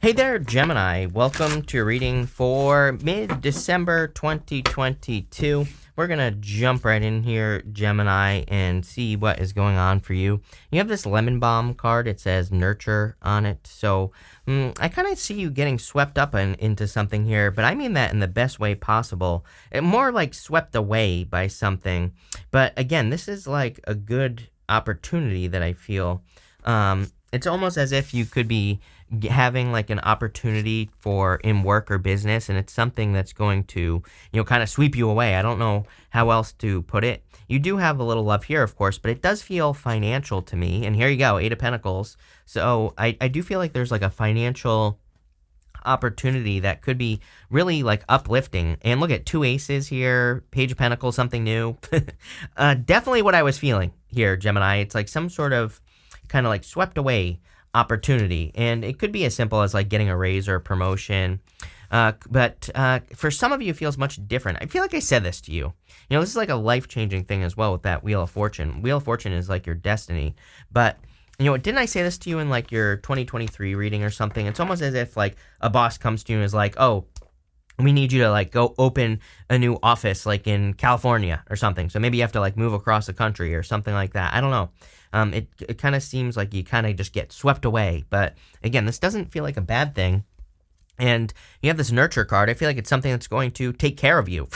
Hey there, Gemini. Welcome to your reading for mid-December 2022. We're going to jump right in here, Gemini, and see what is going on for you. You have this lemon balm card. It says nurture on it. So I kind of see you getting swept up into something here, but I mean that in the best way possible. More like swept away by something. But again, this is like a good opportunity that I feel. It's almost as if you could be having like an opportunity for in work or business, and it's something that's going to, kind of sweep you away. I don't know how else to put it. You do have a little love here, of course, but it does feel financial to me. And here you go, Eight of Pentacles. So I do feel like there's like a financial opportunity that could be really like uplifting. And look at two aces here, Page of Pentacles, something new. Definitely what I was feeling here, Gemini. It's like some sort of kind of like swept away opportunity, and it could be as simple as like getting a raise or a promotion, but for some of you it feels much different. I feel like I said this to you. This is like a life-changing thing as well with that Wheel of Fortune. Wheel of Fortune is like your destiny, but didn't I say this to you in like your 2023 reading or something? It's almost as if like a boss comes to you and is like, oh, we need you to like go open a new office like in California or something. So maybe you have to like move across the country or something like that. I don't know. It kind of seems like you kind of just get swept away. But again, this doesn't feel like a bad thing. And you have this nurture card. I feel like it's something that's going to take care of you.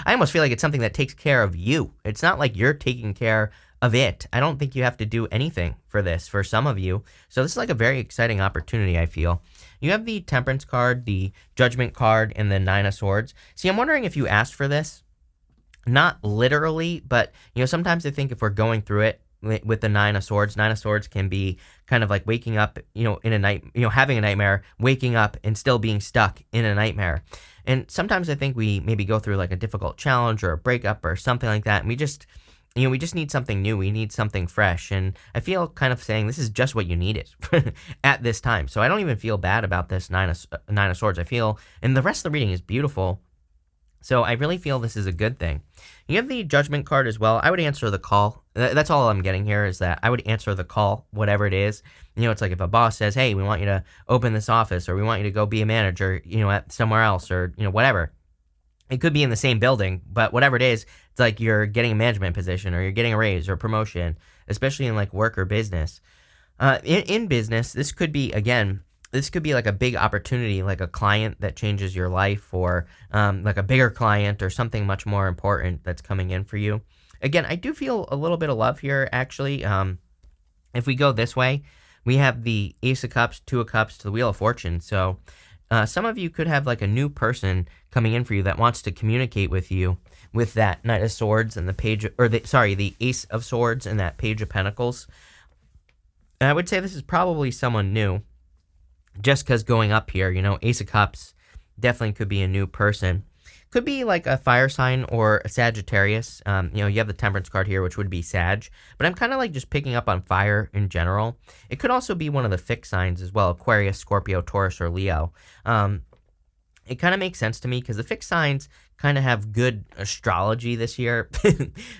I almost feel like it's something that takes care of you. It's not like you're taking care of it. I don't think you have to do anything for this for some of you. So this is like a very exciting opportunity, I feel. You have the Temperance card, the Judgment card, and the Nine of Swords. See, I'm wondering if you asked for this. Not literally, but, sometimes I think if we're going through it with the Nine of Swords can be kind of like waking up, in a night, having a nightmare, waking up and still being stuck in a nightmare. And sometimes I think we maybe go through like a difficult challenge or a breakup or something like that. And we just need something new. We need something fresh. And I feel kind of saying this is just what you needed at this time. So I don't even feel bad about this Nine of Swords. I feel, and the rest of the reading is beautiful. So I really feel this is a good thing. You have the Judgment card as well. I would answer the call. That's all I'm getting here is that I would answer the call, whatever it is. It's like if a boss says, hey, we want you to open this office, or we want you to go be a manager, at somewhere else, or, whatever. It could be in the same building, but whatever it is, it's like you're getting a management position or you're getting a raise or a promotion, especially in like work or business. In business, this could be like a big opportunity, like a client that changes your life, or like a bigger client or something much more important that's coming in for you. Again, I do feel a little bit of love here, actually. If we go this way, we have the Ace of Cups, Two of Cups to the Wheel of Fortune. So some of you could have like a new person coming in for you that wants to communicate with you with that Knight of Swords and the Ace of Swords and that Page of Pentacles. And I would say this is probably someone new. Just because going up here, Ace of Cups definitely could be a new person. Could be like a fire sign or a Sagittarius. You have the Temperance card here, which would be Sag. But I'm kind of like just picking up on fire in general. It could also be one of the fixed signs as well, Aquarius, Scorpio, Taurus, or Leo. It kind of makes sense to me because the fixed signs kind of have good astrology this year.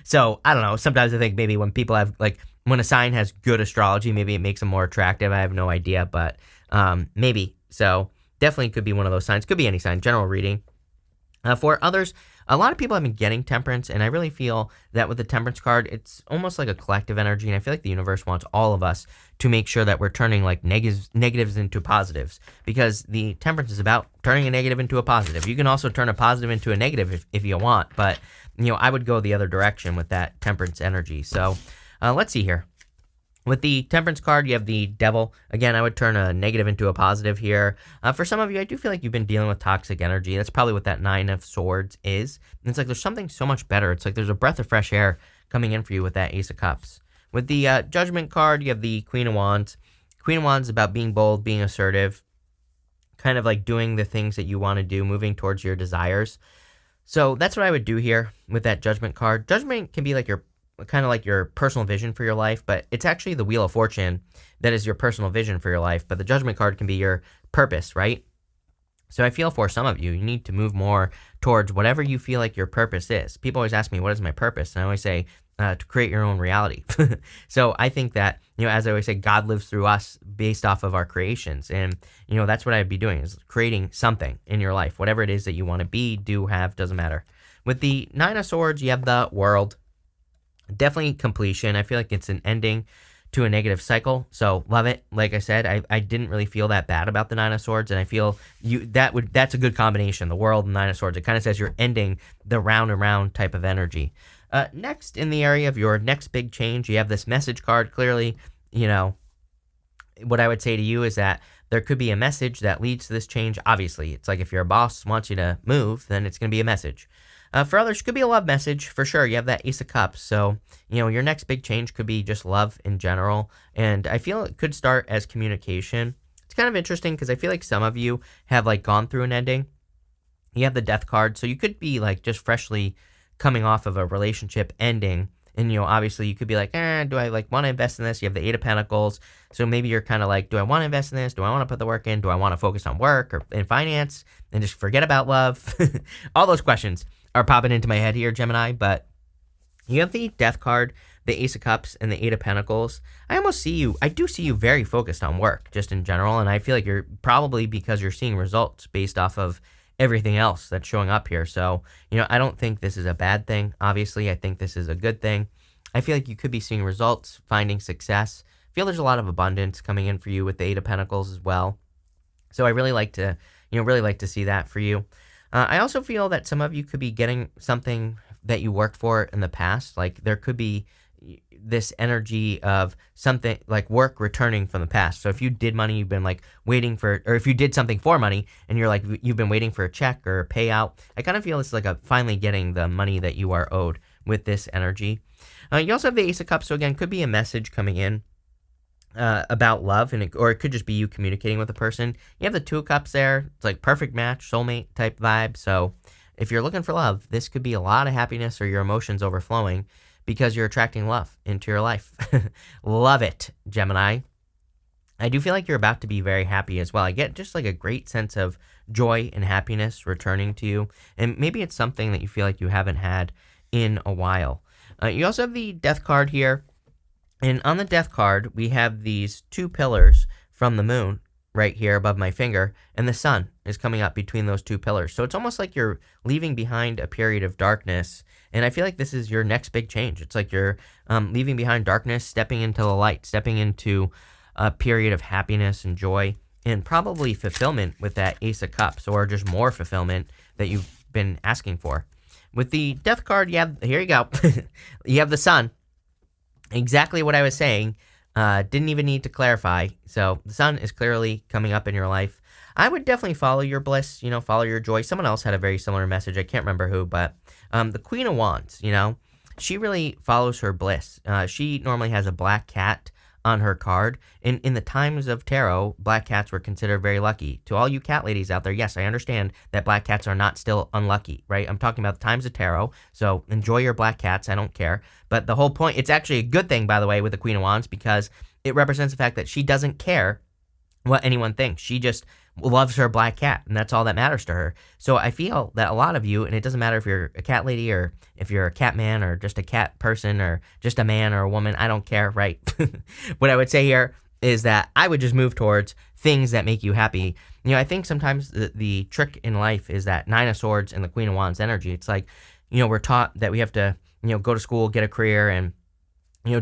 So, I don't know. Sometimes I think maybe when people have, like, when a sign has good astrology, maybe it makes them more attractive. I have no idea, but maybe. So, definitely could be one of those signs. Could be any sign. General reading. For others, a lot of people have been getting Temperance, and I really feel that with the Temperance card, it's almost like a collective energy, and I feel like the universe wants all of us to make sure that we're turning like negatives into positives, because the Temperance is about turning a negative into a positive. You can also turn a positive into a negative if you want, but I would go the other direction with that Temperance energy. So let's see here. With the Temperance card, you have the Devil. Again, I would turn a negative into a positive here. For some of you, I do feel like you've been dealing with toxic energy. That's probably what that Nine of Swords is. And it's like there's something so much better. It's like there's a breath of fresh air coming in for you with that Ace of Cups. With the Judgment card, you have the Queen of Wands. Queen of Wands is about being bold, being assertive, kind of like doing the things that you want to do, moving towards your desires. So that's what I would do here with that Judgment card. Judgment can be like your kind of like your personal vision for your life, but it's actually the Wheel of Fortune that is your personal vision for your life. But the Judgment card can be your purpose, right? So I feel for some of you, you need to move more towards whatever you feel like your purpose is. People always ask me, what is my purpose? And I always say, to create your own reality. So I think that, as I always say, God lives through us based off of our creations. And, that's what I'd be doing is creating something in your life, whatever it is that you want to be, do, have, doesn't matter. With the Nine of Swords, you have the World. Definitely completion. I feel like it's an ending to a negative cycle. So love it. Like I said, I didn't really feel that bad about the Nine of Swords, and I feel that's a good combination. The World and Nine of Swords. It kind of says you're ending the round and round type of energy. Next, in the area of your next big change, you have this message card. Clearly, what I would say to you is that there could be a message that leads to this change. Obviously, it's like if your boss wants you to move, then it's going to be a message. For others, it could be a love message, for sure. You have that Ace of Cups. So, your next big change could be just love in general. And I feel it could start as communication. It's kind of interesting because I feel like some of you have gone through an ending. You have the Death card. So you could be just freshly coming off of a relationship ending. And, obviously you could be do I want to invest in this? You have the Eight of Pentacles. So maybe you're kind of do I want to invest in this? Do I want to put the work in? Do I want to focus on work or in finance and just forget about love? All those questions are popping into my head here, Gemini, but you have the Death card, the Ace of Cups, and the Eight of Pentacles. I do see you very focused on work, just in general, and I feel like you're probably because you're seeing results based off of everything else that's showing up here. So, I don't think this is a bad thing. Obviously, I think this is a good thing. I feel like you could be seeing results, finding success. I feel there's a lot of abundance coming in for you with the Eight of Pentacles as well. So I really like to, see that for you. I also feel that some of you could be getting something that you worked for in the past. There could be this energy of something work returning from the past. So if you did money, you've been waiting for, or if you did something for money and you're you've been waiting for a check or a payout, I kind of feel it's finally getting the money that you are owed with this energy. You also have the Ace of Cups. So again, could be a message coming in about love, or it could just be you communicating with a person. You have the Two of Cups there. It's perfect match, soulmate type vibe. So if you're looking for love, this could be a lot of happiness or your emotions overflowing because you're attracting love into your life. Love it, Gemini. I do feel like you're about to be very happy as well. I get just a great sense of joy and happiness returning to you. And maybe it's something that you feel like you haven't had in a while. You also have the Death card here. And on the Death card, we have these two pillars from the moon right here above my finger, and the sun is coming up between those two pillars. So it's almost like you're leaving behind a period of darkness, and I feel like this is your next big change. It's like you're leaving behind darkness, stepping into the light, stepping into a period of happiness and joy, and probably fulfillment with that Ace of Cups, or just more fulfillment that you've been asking for. With the Death card, here you go. You have the sun. Exactly what I was saying. Didn't even need to clarify. So the sun is clearly coming up in your life. I would definitely follow your bliss, follow your joy. Someone else had a very similar message. I can't remember who, but the Queen of Wands, she really follows her bliss. She normally has a black cat on her card. In the times of tarot, black cats were considered very lucky. To all you cat ladies out there, yes, I understand that black cats are not still unlucky, right? I'm talking about the times of tarot, so enjoy your black cats, I don't care. But the whole point, it's actually a good thing, by the way, with the Queen of Wands, because it represents the fact that she doesn't care what anyone thinks. She just loves her black cat, and that's all that matters to her. So I feel that a lot of you, and it doesn't matter if you're a cat lady or if you're a cat man or just a cat person or just a man or a woman, I don't care, right? What I would say here is that I would just move towards things that make you happy. I think sometimes the trick in life is that Nine of Swords and the Queen of Wands energy. It's we're taught that we have to, go to school, get a career, and,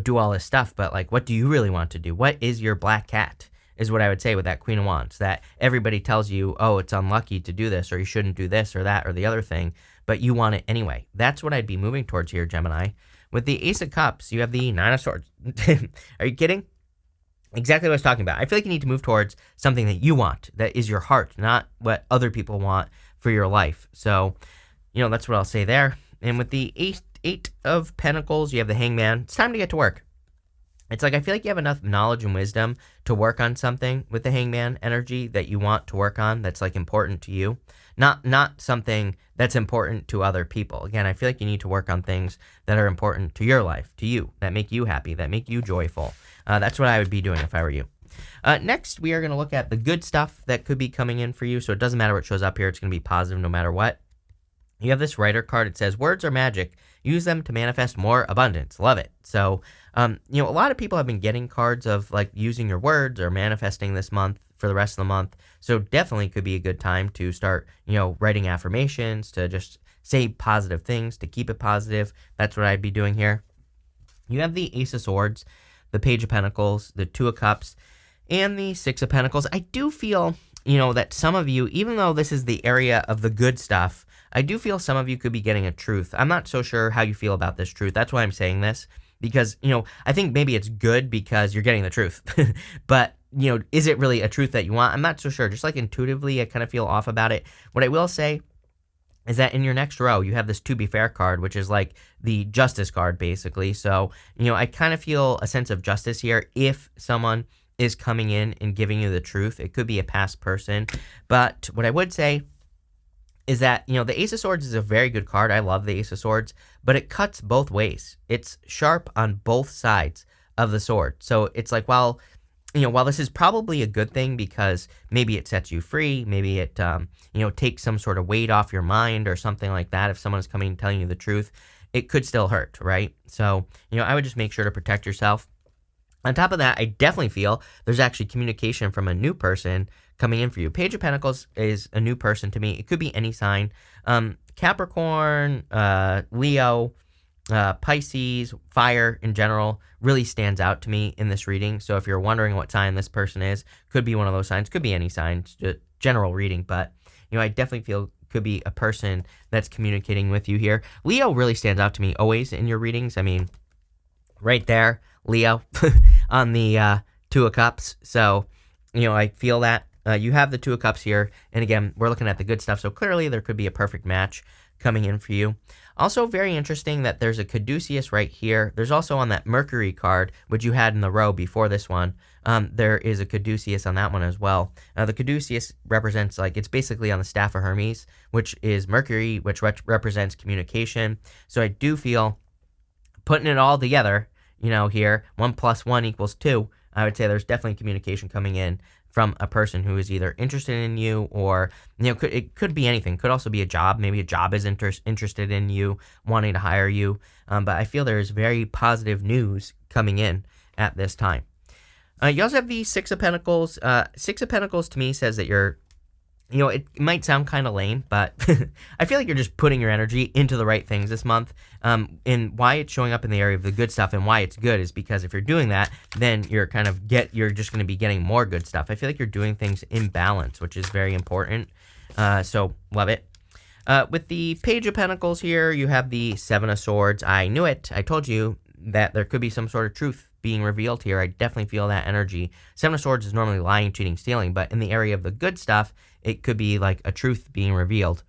do all this stuff. But what do you really want to do? What is your black cat? Is what I would say with that Queen of Wands, that everybody tells you, oh, it's unlucky to do this, or you shouldn't do this or that or the other thing, but you want it anyway. That's what I'd be moving towards here, Gemini. With the Ace of Cups, you have the Nine of Swords. Are you kidding? Exactly what I was talking about. I feel like you need to move towards something that you want, that is your heart, not what other people want for your life. So, that's what I'll say there. And with the Eight of Pentacles, you have the Hangman. It's time to get to work. It's I feel like you have enough knowledge and wisdom to work on something with the Hangman energy that you want to work on that's important to you. Not something that's important to other people. Again, I feel like you need to work on things that are important to your life, to you, that make you happy, that make you joyful. That's what I would be doing if I were you. Next, we are going to look at the good stuff that could be coming in for you. So it doesn't matter what shows up here. It's going to be positive no matter what. You have this Writer card. It says, words are magic. use them to manifest more abundance. Love it. So, a lot of people have been getting cards of like using your words or manifesting this month for the rest of the month. So definitely could be a good time to start, writing affirmations, to just say positive things, to keep it positive. That's what I'd be doing here. You have the Ace of Swords, the Page of Pentacles, the Two of Cups, and the Six of Pentacles. I do feel, that some of you, even though this is the area of the good stuff, I do feel some of you could be getting a truth. I'm not so sure how you feel about this truth. That's why I'm saying this, because, I think maybe it's good because you're getting the truth. But, is it really a truth that you want? I'm not so sure. Just like intuitively, I kind of feel off about it. What I will say is that in your next row, you have this To Be Fair card, which is like the justice card, basically. So, I kind of feel a sense of justice here if someone is coming in and giving you the truth. It could be a past person. But what I would say is that, the Ace of Swords is a very good card. I love the Ace of Swords, but it cuts both ways. It's sharp on both sides of the sword. So it's like, while this is probably a good thing because maybe it sets you free, maybe it, takes some sort of weight off your mind or something like that. If someone is coming and telling you the truth, it could still hurt, right? So, I would just make sure to protect yourself. On top of that, I definitely feel there's actually communication from a new person coming in for you. Page of Pentacles is a new person to me. It could be any sign. Capricorn, Leo, Pisces, fire in general really stands out to me in this reading. So if you're wondering what sign this person is, could be one of those signs, could be any sign, it's just general reading. But, I definitely feel could be a person that's communicating with you here. Leo really stands out to me always in your readings. I mean, right there, Leo on the Two of Cups. So, I feel that. You have the Two of Cups here. And again, we're looking at the good stuff. So clearly there could be a perfect match coming in for you. Also very interesting that there's a Caduceus right here. There's also on that Mercury card, which you had in the row before this one, there is a Caduceus on that one as well. The Caduceus represents, like, it's basically on the staff of Hermes, which is Mercury, which represents communication. So I do feel putting it all together, here, 1 + 1 = 2, I would say there's definitely communication coming in from a person who is either interested in you or, it could be anything. Could also be a job. Maybe a job is interested in you, wanting to hire you. But I feel there's very positive news coming in at this time. You also have the Six of Pentacles. Six of Pentacles to me says that you're, it might sound kind of lame, but I feel like you're just putting your energy into the right things this month. And why it's showing up in the area of the good stuff and why it's good is because if you're doing that, then you're you're just going to be getting more good stuff. I feel like you're doing things in balance, which is very important. So love it. With the Page of Pentacles here, you have the Seven of Swords. I knew it. I told you that there could be some sort of truth being revealed here. I definitely feel that energy. Seven of Swords is normally lying, cheating, stealing, but in the area of the good stuff, it could be like a truth being revealed.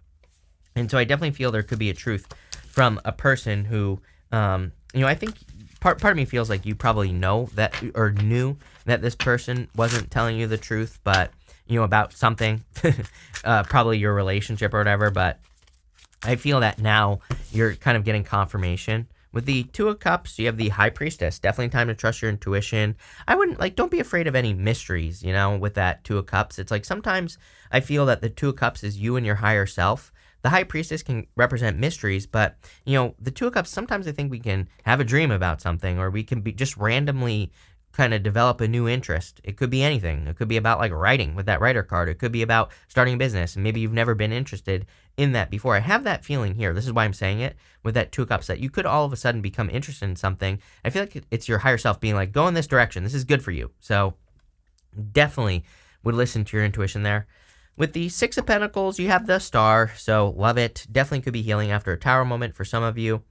And so I definitely feel there could be a truth from a person who, I think part of me feels like you probably know that or knew that this person wasn't telling you the truth, but, about something, probably your relationship or whatever. But I feel that now you're kind of getting confirmation. With the Two of Cups, you have the High Priestess. Definitely time to trust your intuition. I wouldn't, don't be afraid of any mysteries, with that Two of Cups. It's like sometimes I feel that the Two of Cups is you and your higher self. The High Priestess can represent mysteries, but, the Two of Cups, sometimes I think we can have a dream about something, or we can be just randomly kind of develop a new interest. It could be anything. It could be about like writing with that writer card. It could be about starting a business, and maybe you've never been interested in that before. I have that feeling here. This is why I'm saying it with that Two of Cups, that you could all of a sudden become interested in something. I feel like it's your higher self being like, go in this direction. This is good for you. So definitely would listen to your intuition there. With the Six of Pentacles, you have the Star. So love it. Definitely could be healing after a tower moment for some of you.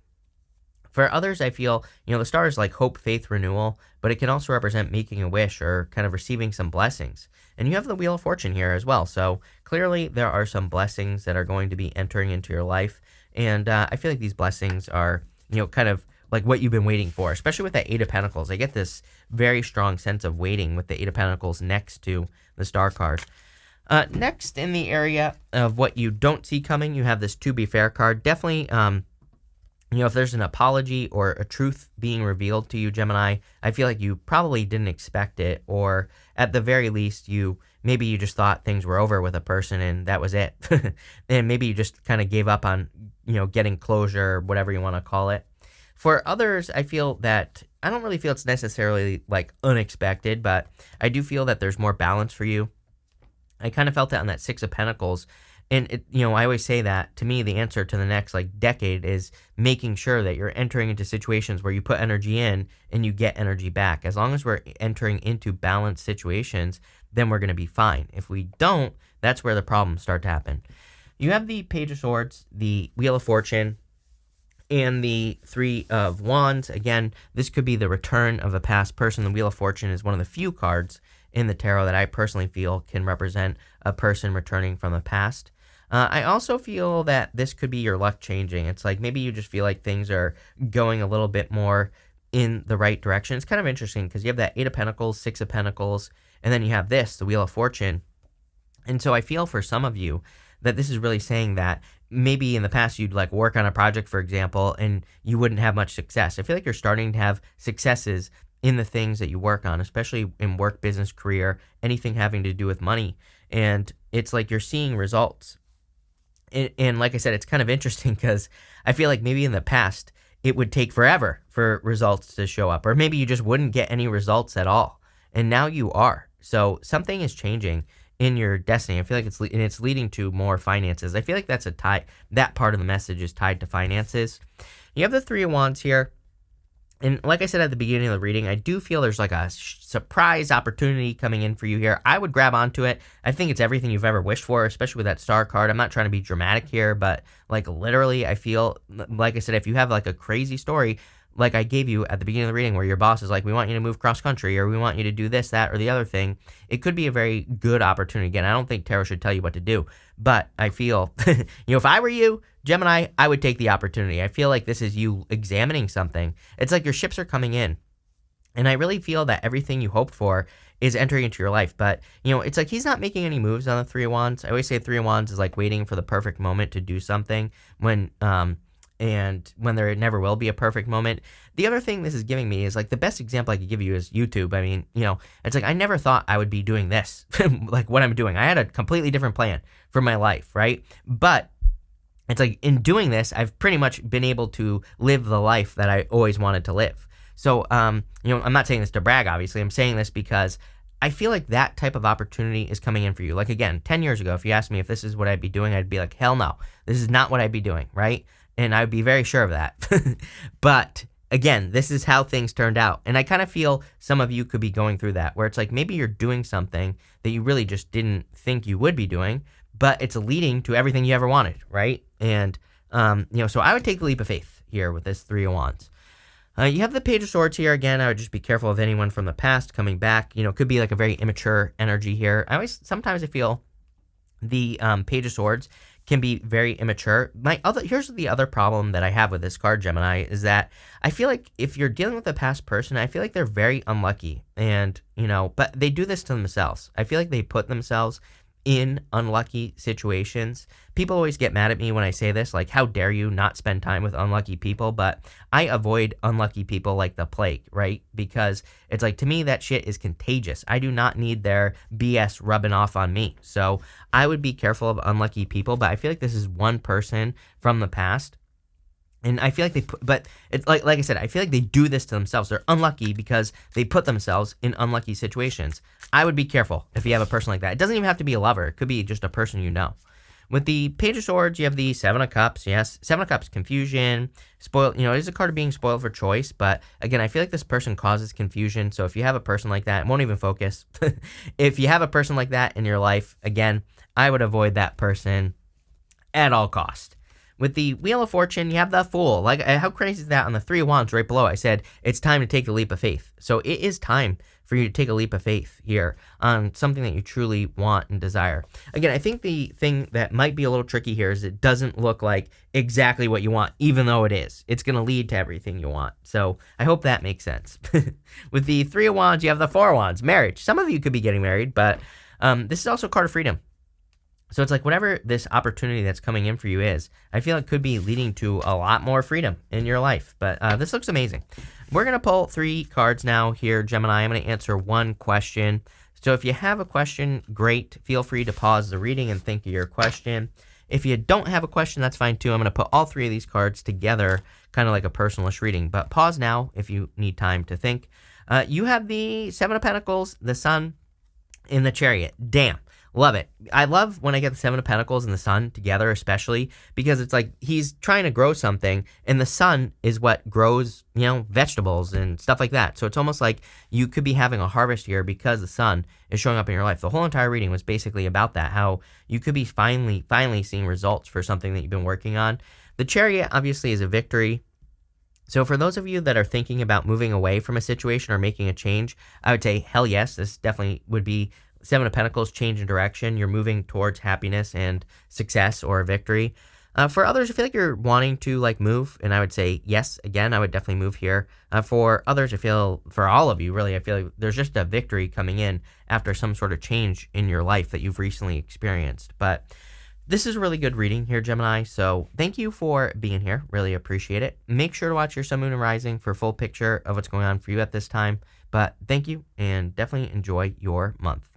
For others, I feel, the Star is like hope, faith, renewal, but it can also represent making a wish or kind of receiving some blessings. And you have the Wheel of Fortune here as well. So clearly there are some blessings that are going to be entering into your life. And I feel like these blessings are, kind of like what you've been waiting for, especially with that Eight of Pentacles. I get this very strong sense of waiting with the Eight of Pentacles next to the Star card. Next, in the area of what you don't see coming, you have this To Be Fair card. Definitely, if there's an apology or a truth being revealed to you, Gemini, I feel like you probably didn't expect it, or at the very least, you maybe you just thought things were over with a person and that was it. And maybe you just kind of gave up on, getting closure, whatever you want to call it. For others, I feel that I don't really feel it's necessarily like unexpected, but I do feel that there's more balance for you. I kind of felt that on that Six of Pentacles. And I always say that to me, the answer to the next like decade is making sure that you're entering into situations where you put energy in and you get energy back. As long as we're entering into balanced situations, then we're going to be fine. If we don't, that's where the problems start to happen. You have the Page of Swords, the Wheel of Fortune, and the Three of Wands. Again, this could be the return of a past person. The Wheel of Fortune is one of the few cards in the tarot that I personally feel can represent a person returning from the past. I also feel that this could be your luck changing. It's like maybe you just feel like things are going a little bit more in the right direction. It's kind of interesting because you have that Eight of Pentacles, Six of Pentacles, and then you have this, the Wheel of Fortune. And so I feel for some of you that this is really saying that maybe in the past you'd like work on a project, for example, and you wouldn't have much success. I feel like you're starting to have successes in the things that you work on, especially in work, business, career, anything having to do with money. And it's like you're seeing results. And like I said, it's kind of interesting because I feel like maybe in the past it would take forever for results to show up, or maybe you just wouldn't get any results at all. And now you are. So something is changing in your destiny. I feel like it's leading to more finances. I feel like that's that part of the message is tied to finances. You have the Three of Wands here. And like I said at the beginning of the reading, I do feel there's like a surprise opportunity coming in for you here. I would grab onto it. I think it's everything you've ever wished for, especially with that Star card. I'm not trying to be dramatic here, but like literally I feel, like I said, if you have like a crazy story, like I gave you at the beginning of the reading where your boss is like, we want you to move cross country, or we want you to do this, that, or the other thing, it could be a very good opportunity. Again, I don't think tarot should tell you what to do, but I feel, if I were you, Gemini, I would take the opportunity. I feel like this is you examining something. It's like your ships are coming in. And I really feel that everything you hoped for is entering into your life. But, it's like he's not making any moves on the Three of Wands. I always say Three of Wands is like waiting for the perfect moment to do something when there never will be a perfect moment. The other thing this is giving me is like the best example I could give you is YouTube. I mean, it's like I never thought I would be doing this, like what I'm doing. I had a completely different plan for my life, right? But it's like in doing this, I've pretty much been able to live the life that I always wanted to live. So, I'm not saying this to brag, obviously. I'm saying this because I feel like that type of opportunity is coming in for you. Like, again, 10 years ago, if you asked me if this is what I'd be doing, I'd be like, hell no, this is not what I'd be doing, right? And I would be very sure of that. But again, this is how things turned out. And I kind of feel some of you could be going through that, where it's like maybe you're doing something that you really just didn't think you would be doing, but it's leading to everything you ever wanted, right? And, so I would take the leap of faith here with this Three of Wands. You have the Page of Swords here. Again, I would just be careful of anyone from the past coming back. It could be like a very immature energy here. Sometimes I feel the Page of Swords can be very immature. Here's the other problem that I have with this card, Gemini, is that I feel like if you're dealing with a past person, I feel like they're very unlucky. And, but they do this to themselves. I feel like they put themselves in unlucky situations. People always get mad at me when I say this, like, how dare you not spend time with unlucky people? But I avoid unlucky people like the plague, right? Because it's like, to me, that shit is contagious. I do not need their BS rubbing off on me. So I would be careful of unlucky people, but I feel like this is one person from the past. And I feel like but it's like I said, I feel like they do this to themselves. They're unlucky because they put themselves in unlucky situations. I would be careful if you have a person like that. It doesn't even have to be a lover. It could be just a person you know. With the Page of Swords, you have the Seven of Cups. Yes, Seven of Cups, confusion, spoiled. It is a card of being spoiled for choice. But again, I feel like this person causes confusion. So if you have a person like that, it won't even focus. If you have a person like that in your life, again, I would avoid that person at all cost. With the Wheel of Fortune, you have the Fool. Like, how crazy is that? On the Three of Wands right below, I said it's time to take the leap of faith. So it is time for you to take a leap of faith here on something that you truly want and desire. Again, I think the thing that might be a little tricky here is it doesn't look like exactly what you want, even though it is. It's going to lead to everything you want. So I hope that makes sense. With the Three of Wands, you have the Four of Wands, marriage. Some of you could be getting married, but this is also a card of freedom. So it's like whatever this opportunity that's coming in for you is, I feel it could be leading to a lot more freedom in your life. But this looks amazing. We're going to pull 3 cards now here, Gemini. I'm going to answer one question So if you have a question, great. Feel free to pause the reading and think of your question. If you don't have a question, that's fine too. I'm going to put all three of these cards together, kind of like a personalish reading. But pause now if you need time to think. You have the Seven of Pentacles, the Sun, and the Chariot. Damn. Love it. I love when I get the Seven of Pentacles and the Sun together, especially because it's like he's trying to grow something, and the sun is what grows, vegetables and stuff like that. So it's almost like you could be having a harvest here because the sun is showing up in your life. The whole entire reading was basically about that, how you could be finally seeing results for something that you've been working on. The Chariot obviously is a victory. So for those of you that are thinking about moving away from a situation or making a change, I would say, hell yes, this definitely would be Seven of Pentacles, change in direction. You're moving towards happiness and success or a victory. For others, I feel like you're wanting to move, and I would say yes. Again, I would definitely move here. For others, for all of you, really, I feel like there's just a victory coming in after some sort of change in your life that you've recently experienced. But this is a really good reading here, Gemini. So thank you for being here. Really appreciate it. Make sure to watch your Sun, Moon, and Rising for a full picture of what's going on for you at this time. But thank you, and definitely enjoy your month.